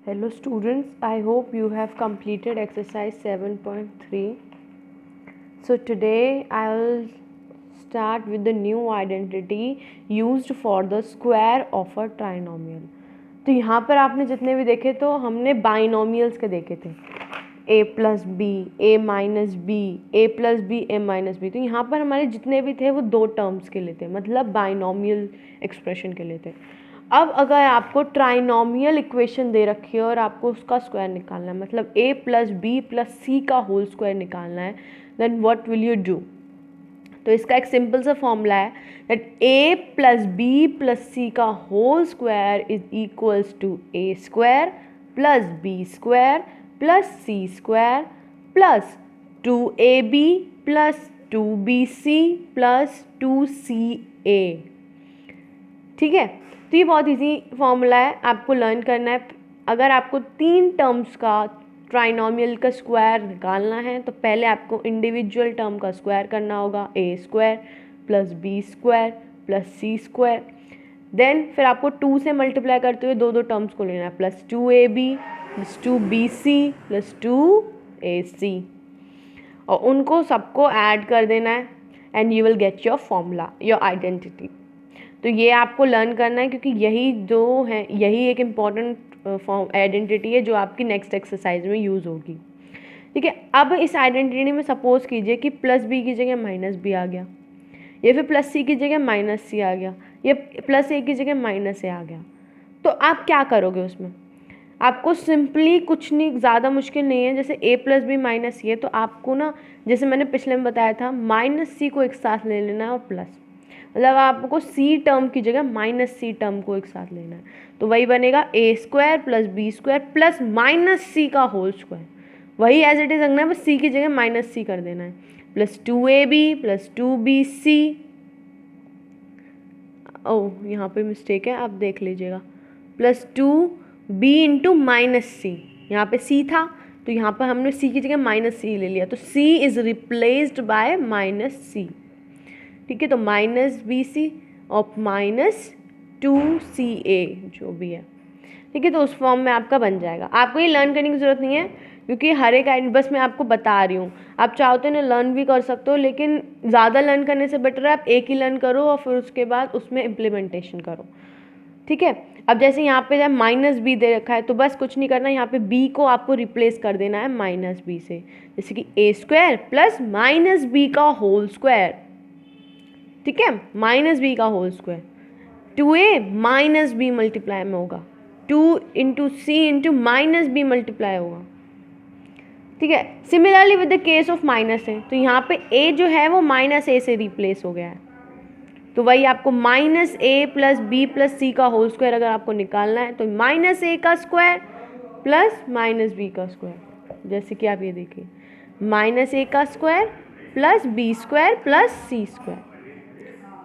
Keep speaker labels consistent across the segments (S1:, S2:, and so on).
S1: Hello students, I hope you have completed exercise 7.3. So today I'll start with the new identity used for the square of a trinomial. तो यहाँ पर आपने जितने भी देखे तो हमने बाइनोमियल्स के देखे थे, a plus B, a minus B, a plus B, a minus B. तो यहाँ पर हमारे जितने भी थे वो दो टर्म्स के लिए थे, मतलब बाइनोमियल एक्सप्रेशन के लिए थे. अब अगर आपको ट्राइनोमियल इक्वेशन दे रखी है और आपको उसका स्क्वायर निकालना है, मतलब a plus B plus C का होल स्क्वायर निकालना है, then what will you do? तो इसका एक सिंपल सा फॉर्मूला है that a plus B plus C का whole square is equals to a square plus B square plus C square plus 2ab plus 2bc plus 2ca. ठीक है, तो ये बहुत इजी फॉर्मूला है, आपको लर्न करना है. अगर आपको तीन टर्म्स का ट्राइनोमियल का स्क्वायर निकालना है तो पहले आपको इंडिविजुअल टर्म का स्क्वायर करना होगा, A square plus B square plus C square. Then फिर आपको 2 से मल्टीप्लाई करते हुए दो दो टर्म्स को लेना है, plus 2ab plus 2bc plus 2ac, और उनको सबको ऐड कर देना है and you will get your formula, your identity. तो ये आपको लर्न करना है क्योंकि यही जो है, यही एक इम्पॉर्टेंट आइडेंटिटी है जो आपकी नेक्स्ट एक्सरसाइज में यूज़ होगी. ठीक है, अब इस आइडेंटिटी में सपोज कीजिए कि प्लस बी की जगह माइनस बी आ गया, या फिर प्लस सी की जगह माइनस सी आ गया, या प्लस ए की जगह माइनस ए आ गया. तो आप क्या करोगे उसमें? आपको सिंपली कुछ नहीं, ज़्यादा मुश्किल नहीं है. जैसे a प्लस बी माइनस सी है तो आपको ना, जैसे मैंने पिछले में बताया था, माइनस सी को एक साथ ले लेना है और प्लस, मतलब आपको सी टर्म की जगह माइनस सी टर्म को एक साथ लेना है. तो वही बनेगा A square plus B square plus minus C का होल स्क्वायर. वही एज इट इज रखना है, बस सी की जगह माइनस सी कर देना है, प्लस 2ab प्लस 2bc. ओह, यहाँ पे मिस्टेक है, आप देख लीजिएगा, प्लस 2b इंटू माइनस सी. यहाँ पे c था तो यहाँ पर हमने c की जगह माइनस सी ले लिया, तो c is replaced by minus C. ठीक है, तो माइनस बी सी और माइनस 2ca जो भी है. ठीक है, तो उस फॉर्म में आपका बन जाएगा. आपको ये लर्न करने की ज़रूरत नहीं है क्योंकि हर एक बस मैं आपको बता रही हूँ. आप चाहो तो ना लर्न भी कर सकते हो, लेकिन ज़्यादा लर्न करने से बेटर है आप एक ही लर्न करो और फिर उसके बाद उसमें इम्प्लीमेंटेशन करो. ठीक है, अब जैसे यहाँ पे जब माइनस बी दे रखा है तो बस कुछ नहीं करना, यहाँ पे बी को आपको रिप्लेस कर देना है माइनस बी से, जैसे कि A square plus minus B का होल स्क्वायर. ठीक है, माइनस बी का whole square 2a minus B multiply में होगा, 2 into C into minus B multiply होगा. ठीक है, similarly with the case of minus है तो यहाँ पे a जो है वो माइनस ए से रिप्लेस हो गया है, तो वही आपको माइनस ए प्लस बी प्लस सी का होल स्क्वायर अगर आपको निकालना है तो माइनस ए का स्क्वायर प्लस माइनस बी का स्क्वायर. जैसे कि आप ये देखिए, माइनस ए का square plus B square plus C square,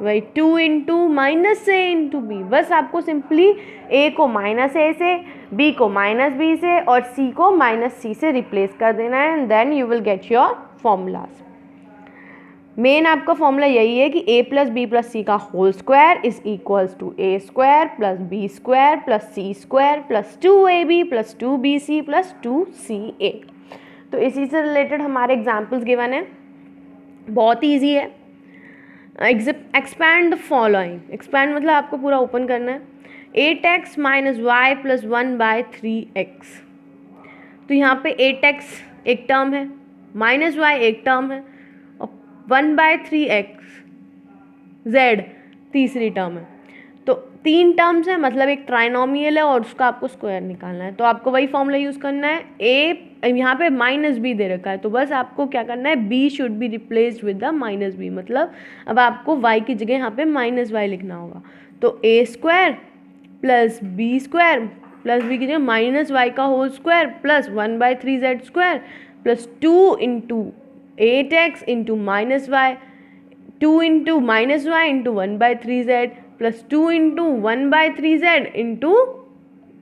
S1: वही 2 into minus A into B. बस आपको सिंपली ए को माइनस ए से, बी को माइनस बी से और सी को माइनस सी से रिप्लेस कर देना है and then you will get your formulas. Main आपका फॉर्मूला यही है कि a plus B plus C का whole square is equals to A square plus B square plus C square plus 2ab plus 2bc plus 2ca. तो इसी से related हमारे examples given है, बहुत ईजी है. Expand the following. एक्सपैंड मतलब आपको पूरा ओपन करना है. 8x minus Y plus 1/3x. तो यहाँ पे 8x एक टर्म है, माइनस वाई एक टर्म है और 1/3x z तीसरी टर्म है. तो तीन टर्म्स है, मतलब एक ट्राइनोमियल है और उसका आपको स्क्वायर निकालना है. तो आपको वही फॉर्मूला यूज़ करना है. a यहाँ पे माइनस बी दे रखा है तो बस आपको क्या करना है, b should be replaced with the minus B, मतलब अब आपको y की जगह यहाँ पे माइनस वाई लिखना होगा. तो a square plus B square plus B की जगह माइनस वाई का whole square plus 1/3z square plus 2 into 8x into minus Y, 2 into minus Y into 1/3z plus 2 into 1/3z into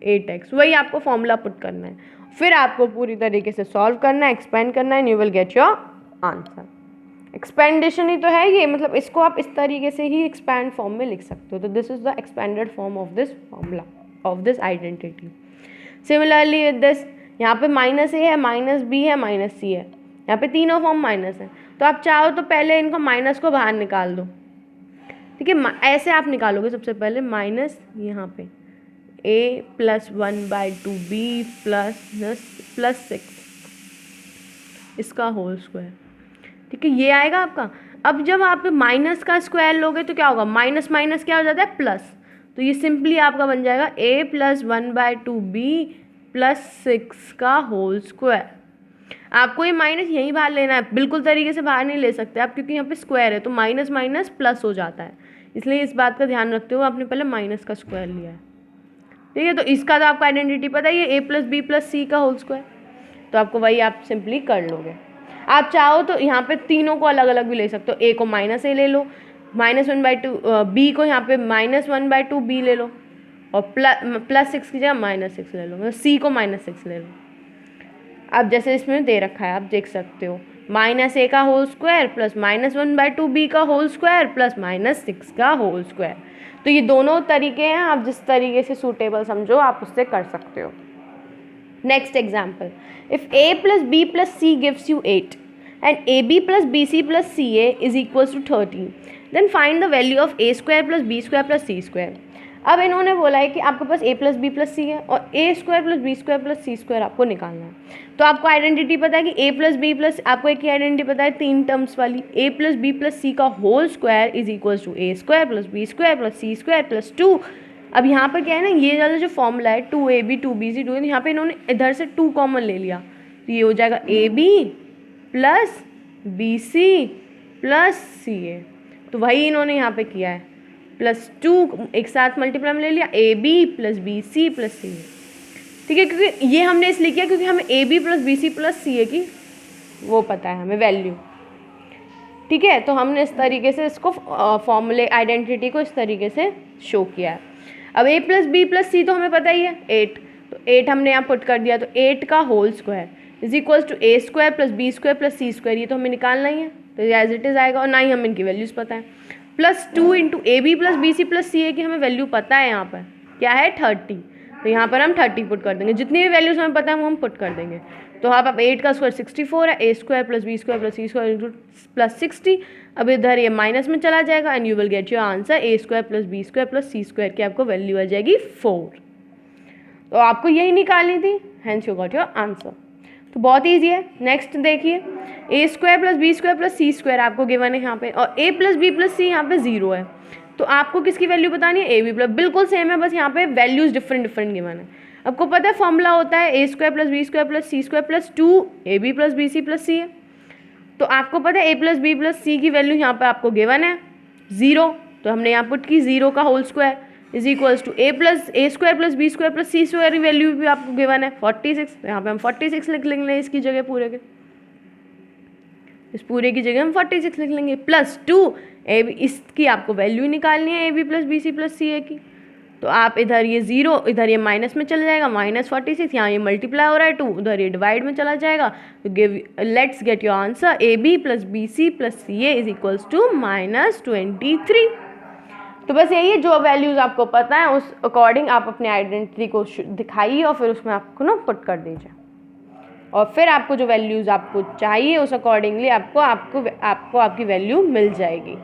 S1: 8x. वही आपको formula put करना है, फिर आपको पूरी तरीके से सॉल्व करना है, एक्सपेंड करना है, you will get your answer. Expansion ही तो है ये, मतलब इसको आप इस तरीके से ही एक्सपैंड फॉर्म में लिख सकते हो. तो this is the expanded form of this formula, of this identity. Similarly with this, यहाँ पे माइनस ए है, माइनस बी है, माइनस सी है, यहाँ पे तीनों फॉर्म माइनस है। तो आप चाहो तो पहले इनको माइनस को बाहर निकाल दो, ठीक है। ऐसे आप निकालोगे सबसे पहले माइनस यहाँ पे a प्लस 1/2 b प्लस 6 इसका होल स्क्वायर, ठीक है, ये आएगा आपका। अब जब आप माइनस का स्क्वायर लोगे तो क्या होगा, माइनस माइनस क्या हो जाता है, प्लस। तो ये सिंपली आपका बन जाएगा a प्लस 1/2 b प्लस 6 का होल स्क्वायर। आपको ये माइनस यहीं बाहर लेना है, बिल्कुल तरीके से बाहर नहीं ले सकते आप, क्योंकि यहाँ पे स्क्वायर है तो माइनस माइनस प्लस हो जाता है, इसलिए इस बात का ध्यान रखते हुए आपने पहले माइनस का स्क्वायर लिया है, ठीक है। तो इसका तो आपको आइडेंटिटी पता ही है, ए प्लस बी प्लस सी का होल स्क्वायर, तो आपको वही आप सिंपली कर लोगे। आप चाहो तो यहाँ पे तीनों को अलग अलग भी ले सकते हो, ए को माइनस ए ले लो, -1/2 बी को यहाँ पे -1/2 बी ले लो, और प्लस 6 की जगह -6 ले लो, मतलब सी को -6 ले लो। अब जैसे इसमें दे रखा है आप देख सकते हो, -a का होल स्क्वायर प्लस -1/2 बी का होल स्क्वायर प्लस -6 का होल स्क्वायर। तो ये दोनों तरीके हैं, आप जिस तरीके से सूटेबल समझो आप उससे कर सकते हो। Next example, if a plus B plus C gives you 8 and A B plus B C plus C A is equals to 13, then find the value of a square plus B square plus C square. अब इन्होंने बोला है कि आपके पास a plus B plus C है और a square plus B square plus C square आपको निकालना है। तो आपको आइडेंटिटी पता है कि a प्लस बी प्लस, आपको एक ही आइडेंटिटी पता है 3 टर्म्स वाली, a plus B plus C का whole square is equals to a square plus B square plus C square plus 2। अब यहाँ पर क्या है ना, ये वाला जो फॉर्मूला है 2ab 2bc 2, यहाँ पे इन्होंने इधर से 2 कॉमन ले लिया, तो ये हो जाएगा ab plus bc plus ca। तो वही इन्होंने यहाँ पे किया है, +2 एक साथ मल्टीप्लाई में ले लिया, ab plus bc plus ca, ठीक है। क्योंकि ये हमने इसलिए किया क्योंकि हमें ab plus bc plus ca की वो पता है हमें वैल्यू, ठीक है। तो हमने इस तरीके से इसको फॉर्मूले आइडेंटिटी को इस तरीके से शो किया है। अब a प्लस बी प्लस सी तो हमें पता ही है 8, तो 8 हमने यहाँ पुट कर दिया, तो 8 का whole square is equals to a square plus B square plus C square, ये तो हमें निकालना ही है, तो एज इट इज़ आएगा। और ना ही हमें इनकी वैल्यूज़ पता है, +2 into A B plus B C plus C A की हमें वैल्यू पता है, यहाँ पर क्या है 30, तो यहाँ पर हम 30 पुट कर देंगे, जितनी भी वैल्यूज़ हमें पता है वो हम पुट कर देंगे। तो आप 8 का स्क्वायर 64 है, a square plus B square plus C square plus 60। अब इधर ये माइनस में चला जाएगा and you will get your answer a square plus B square plus C square की आपको वैल्यू आ जाएगी 4। तो आपको यही निकालनी थी, hence you got your answer. तो बहुत ईजी है। नेक्स्ट देखिए, a square plus B square plus C square आपको गिवन है यहाँ पे, और a plus B plus C यहाँ पे 0 है, तो आपको किसकी वैल्यू बतानी है, a b प्लस, बिल्कुल सेम है, बस यहाँ पे वैल्यूज डिफरेंट गिवन है। आपको पता है फॉर्मूला होता है a square plus B square plus C square plus 2ab plus B C plus C है। तो आपको पता है a plus B plus C की वैल्यू यहाँ पे आपको गिवन है 0, तो हमने यहाँ पुट की 0 का whole square is equals to a square plus B square plus C square की वैल्यू भी आपको गिवन है 46, तो यहाँ पे हम 46 लिख लेंगे इसकी जगह, पूरे के इस पूरे की जगह हम 46 लिख लेंगे, +2 इसकी आपको वैल्यू निकालनी है a b plus B C plus C A की। तो आप इधर ये 0, इधर ये माइनस में चला जाएगा, -46, यहाँ ये मल्टीप्लाई हो रहा है 2, उधर ये डिवाइड में चला जाएगा, तो let's get your answer a b plus B C plus C A is equals to -23। तो बस यही है, जो वैल्यूज़ आपको पता है उस अकॉर्डिंग आप अपने आइडेंटिटी को दिखाइए और फिर उसमें आपको ना पुट कर दीजिए, और फिर आपको जो वैल्यूज़ आपको चाहिए उस अकॉर्डिंगली आपको आपकी वैल्यू मिल जाएगी,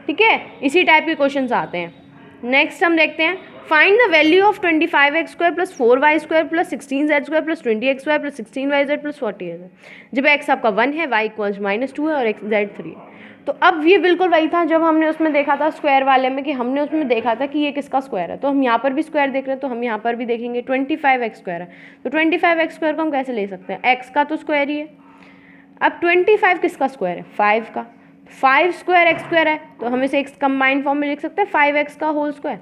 S1: ठीक है। इसी टाइप के क्वेश्चंस आते हैं। नेक्स्ट हम देखते हैं, find the value of 25x square plus 4y square plus 16z square plus 20xy plus 16yz plus 40z, जब x आपका 1 है, y इक्वल्स -2 है और z 3 है। तो अब ये बिल्कुल वही था जब हमने उसमें देखा था स्क्वायर वाले में, कि हमने उसमें देखा था कि ये किसका स्क्वायर है, तो हम यहाँ पर भी स्क्वायर देख रहे हैं, तो हम यहाँ पर भी देखेंगे 25x स्क्वायर है, तो 25x स्क्वायर को हम कैसे ले सकते हैं, x का तो स्क्वायर ही है। अब 25 किसका स्क्वायर है, 5 का, 5 स्क्वायर एक्स स्क्वायर है, तो हम इसे एक कंबाइंड फॉर्म में लिख सकते हैं 5x का होल स्क्वायर।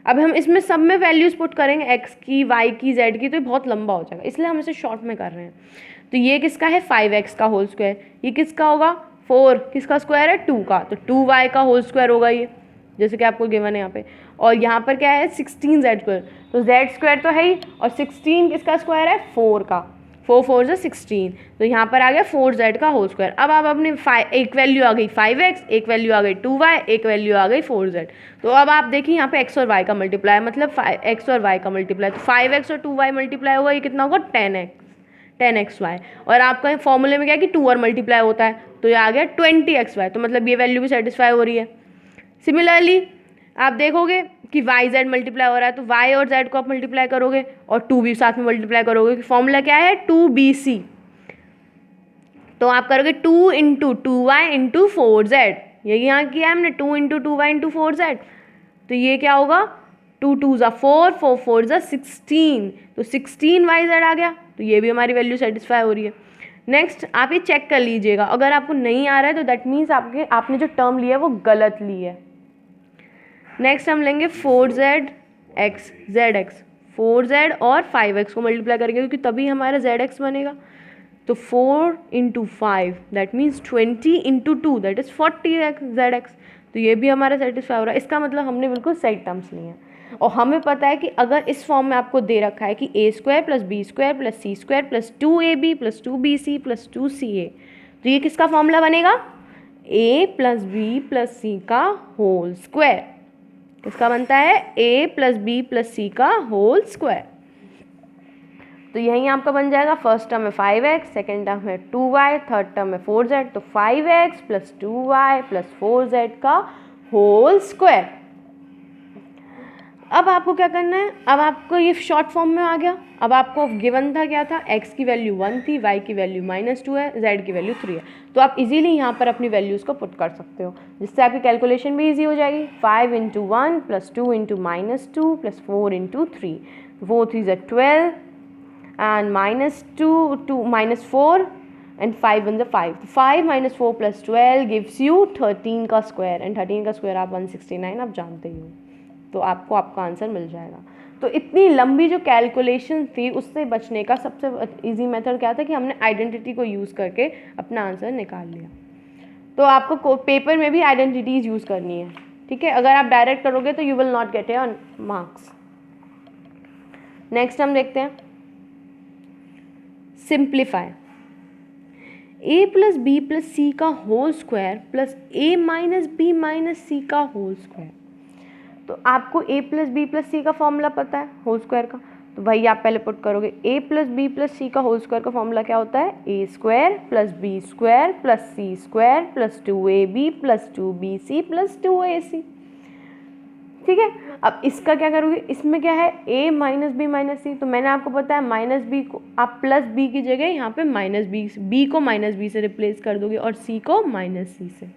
S1: अब हम इसमें सब में वैल्यूज पुट करेंगे, x की, y की, z की, तो ये बहुत लंबा हो जाएगा, इसलिए हम इसे शॉर्ट में कर रहे हैं। तो ये किसका है 5x का होल स्क्वायर, ये किसका होगा 4 किसका स्क्वायर है 2 का, तो 2y का होल स्क्वायर होगा ये, जैसे कि आपको गिवन है यहाँ पे। और यहाँ पर क्या है 16z स्क्वायर, तो z स्क्वायर तो है ही, और 16 किसका स्क्वायर है 4 का, 4 4 ज़ा 16, तो यहाँ पर आ गया 4z का होल स्क्वायर। अब आप अपनी एक वैल्यू आ गई 5x, एक वैल्यू आ गई 2y, एक वैल्यू आ गई 4z। तो अब आप देखिए यहाँ पे x और y का मल्टीप्लाई, मतलब x और y का मल्टीप्लाई, तो 5x और 2y मल्टीप्लाई होगा, ये कितना होगा 10xy। और आपका फॉर्मूले में क्या है कि 2 और मल्टीप्लाई होता है, तो ये आ गया 20xy, तो मतलब ये वैल्यू भी सेटिस्फाई हो रही है। सिमिलरली आप देखोगे कि वाई जेड मल्टीप्लाई हो रहा है, तो वाई और जेड को आप मल्टीप्लाई करोगे और 2 भी साथ में मल्टीप्लाई करोगे, कि फॉर्मूला क्या है 2bc, तो आप करोगे 2 इंटू 2y इंटू 4z, यही यहाँ किया हमने 2 इंटू 2y इंटू 4z, तो ये क्या होगा 2 2 ज़ा 4, 4 4 ज़ा 16, तो 16yz आ गया, तो ये भी हमारी वैल्यू सेटिस्फाई हो रही है। नेक्स्ट आप ये चेक कर लीजिएगा, अगर आपको नहीं आ रहा है तो दैट मीन्स आपने जो टर्म लिया है वो गलत ली है। नेक्स्ट हम लेंगे 4zx, zx, 4z और 5x को मल्टीप्लाई करेंगे, क्योंकि तभी हमारा zx बनेगा। तो 4 into 5 that means 20 into 2 that is 40x zx, तो ये भी हमारा सेटिस्फाई हो रहा है। इसका मतलब हमने बिल्कुल सही टर्म्स लिए हैं, और हमें पता है कि अगर इस फॉर्म में आपको दे रखा है कि a square plus B square plus C square plus 2ab plus 2bc plus 2ca, तो ये किसका फॉर्मूला बनेगा a plus B plus C का होल स्क्वायर। किसका बनता है a plus B plus C का होल स्क्वायर। तो यहीं आपका बन जाएगा, फर्स्ट टर्म है 5x, सेकेंड टर्म है 2y, थर्ड टर्म है 4z, तो 5x plus 2y plus 4z का होल स्क्वायर। अब आपको क्या करना है, अब आपको ये शॉर्ट फॉर्म में आ गया। अब आपको गिवन था क्या था, x की वैल्यू 1 थी, y की वैल्यू -2 है, z की वैल्यू 3 है, तो आप इजीली यहाँ पर अपनी वैल्यूज़ को पुट कर सकते हो, जिससे आपकी कैलकुलेशन भी इजी हो जाएगी। 5 into 1 plus 2 into -2 plus 4 into 3, 4 3 ज़ा 12 and -4 and 5 1 ज़ा 5, 5 minus 4 plus 12 gives you 13 का स्क्वायर, एंड 13 का स्क्वायर आप 169 आप जानते ही हो, तो आपको आपका आंसर मिल जाएगा। तो इतनी लंबी जो कैलकुलेशन थी उससे बचने का सबसे इजी मेथड क्या था कि हमने आइडेंटिटी को यूज़ करके अपना आंसर निकाल लिया। तो आपको पेपर में भी आइडेंटिटीज़ यूज़ करनी है, ठीक है। अगर आप डायरेक्ट करोगे तो you will not get your marks. Next हम देखते हैं simplify. a plus B plus C का whole square plus a minus B minus C का होल स्क्वायर। तो आपको a plus B plus C का फॉर्मूला पता है होल स्क्वायर का, तो वही आप पहले पुट करोगे। a plus B plus C का होल स्क्वायर का फॉर्मूला क्या होता है, a square plus B square plus C square plus 2ab plus 2bc plus 2ac, ठीक है। अब इसका क्या करोगे, इसमें क्या है a माइनस बी माइनस सी, तो मैंने आपको पता है माइनस बी को आप प्लस बी की जगह यहाँ पे माइनस बी को माइनस बी से रिप्लेस कर दोगे और सी को माइनस सी से,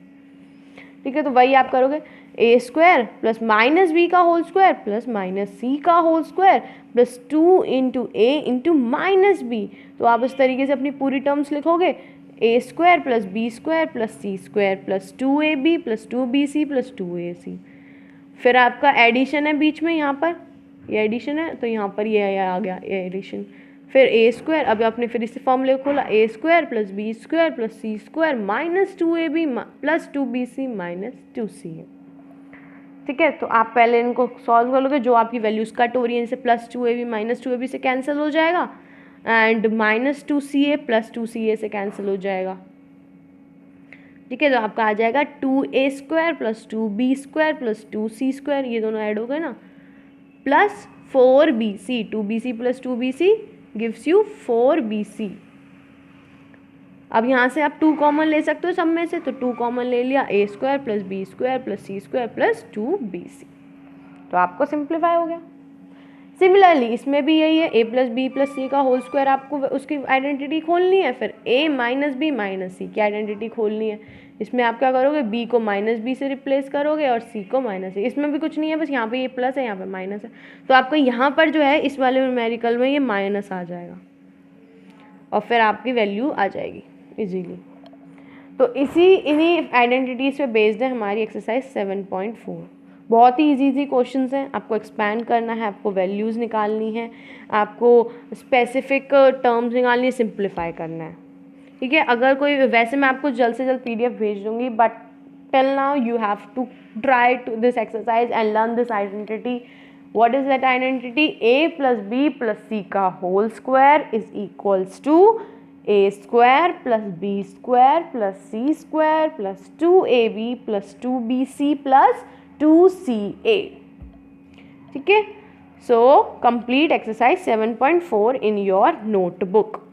S1: ठीक है। तो वही आप करोगे, a square plus minus B का whole square plus minus C का whole square plus 2 into A into minus B, तो आप इस तरीके से अपनी पूरी टर्म्स लिखोगे, a square plus B square plus C square plus 2ab plus 2bc plus 2ac। फिर आपका एडिशन है बीच में, यहाँ पर ये एडिशन है, तो यहाँ पर ये आ गया ये एडिशन। फिर a स्क्वायर, अब आपने फिर इसे फॉर्मूले खोला, a square plus B square plus C square minus 2ab plus 2bc minus 2ca, ठीक है। तो आप पहले इनको सॉल्व कर लोगे, जो आपकी वैल्यूज़ कट हो रही है इनसे प्लस 2ab माइनस 2ab से कैंसिल हो जाएगा, and minus 2ca plus 2ca से कैंसिल हो जाएगा, ठीक है। तो आपका आ जाएगा 2a square plus 2b square plus 2c square, ये दोनों ऐड हो गए ना, plus 4bc, 2bc plus 2bc gives you 4bc। अब यहाँ से आप 2 कॉमन ले सकते हो सब में से, तो 2 कॉमन ले लिया, a square plus b square plus c square plus 2bc, तो आपको सिंप्लीफाई हो गया। सिमिलरली इसमें भी यही है, a plus B plus C का होल स्क्वायर, आपको उसकी आइडेंटिटी खोलनी है, फिर a माइनस बी माइनस सी की आइडेंटिटी खोलनी है। इसमें आप क्या करोगे, b को माइनस बी से रिप्लेस करोगे और c को माइनस सी, इसमें भी कुछ नहीं है, बस यहाँ पे ये प्लस है यहाँ पे माइनस है, तो आपको यहाँ पर जो है इस वाले न्यूमेरिकल में ये माइनस आ जाएगा और फिर आपकी वैल्यू आ जाएगी इजीली। तो इन्हीं आइडेंटिटीज़ पे बेस्ड है हमारी एक्सरसाइज 7.4। बहुत ही इजी क्वेश्चंस हैं, आपको एक्सपैंड करना है, आपको वैल्यूज़ निकालनी है, आपको स्पेसिफिक टर्म्स निकालनी है, सिंप्लीफाई करना है, ठीक है। अगर कोई, वैसे मैं आपको जल्द से जल्द PDF भेज दूँगी, but till now you have to try to this exercise and learn this identity What is that identity? A plus B plus C का whole square is equals to A square plus B square plus C square plus 2AB plus 2BC plus 2CA. ठीक है? So complete exercise 7.4 in your notebook.